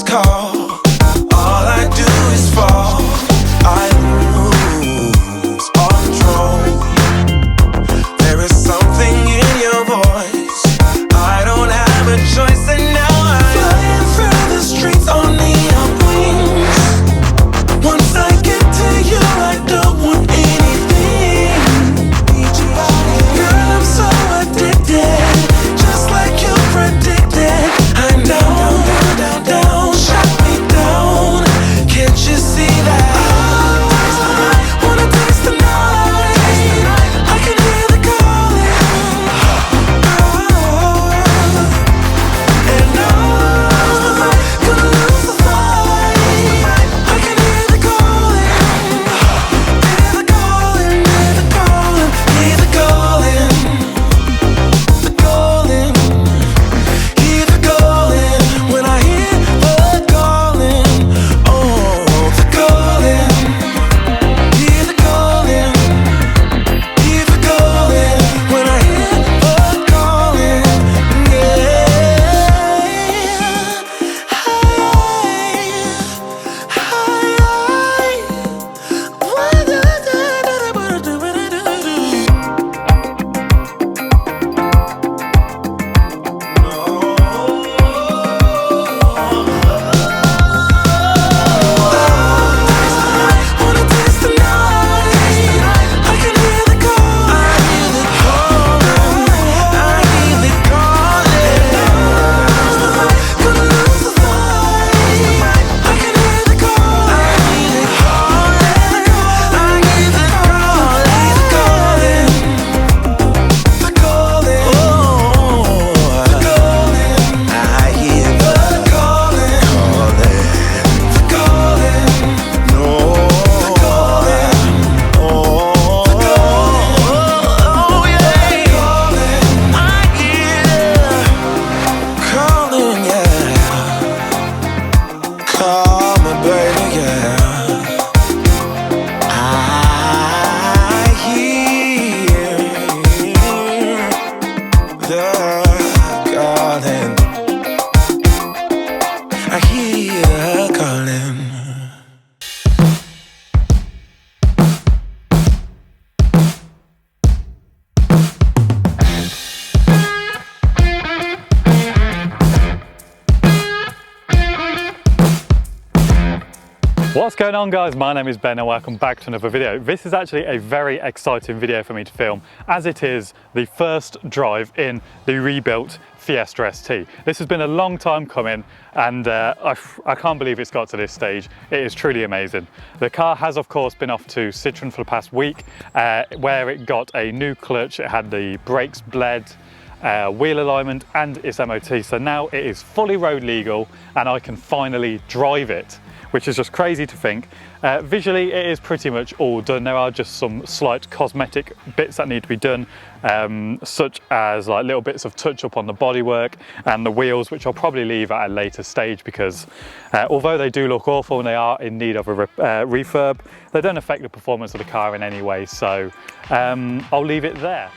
last call. All I do is fall. I lose all control. There is something in your voice. I don't have a choice, and now I'm flying through the streets on neon wings. Once I get to you, I don't want anything. Girl, I'm so addicted, just like you predicted. I know, down, down, shut me down. Can't you see that? I wanna taste the night. I can hear the calling. And I'm gonna lose the fight. I can hear the calling. Hear the calling, hear the calling, hear the calling. The calling, hear the calling. When I hear the calling, oh, the calling. Hear the calling, hear the calling. When I hear the calling, yeah. Wanna taste the night. I can hear the calling. I hear the calling. Gonna lose the fight. I can hear the calling. I hear the calling. I hear the calling. The calling. Oh, the calling. I hear the calling. The calling. No. The calling. Oh. The calling. Oh, yeah. I hear calling, yeah. Call me, baby, yeah. I hear the calling. I hear the calling. What's going on, guys? My name is Ben and welcome back to another video. This is actually a very exciting video for me to film, as it is the first drive in the rebuilt Fiesta ST. This has been a long time coming, and I can't believe it's got to this stage. It is truly amazing. The car has of course been off to Citroen for the past week, where it got a new clutch. It had the brakes bled, wheel alignment and its MOT. So now it is fully road legal and I can finally drive it, which is just crazy to think. Visually, it is pretty much all done. There are just some slight cosmetic bits that need to be done, such as like little bits of touch up on the bodywork and the wheels, which I'll probably leave at a later stage because although they do look awful and they are in need of a refurb, they don't affect the performance of the car in any way. So I'll leave it there.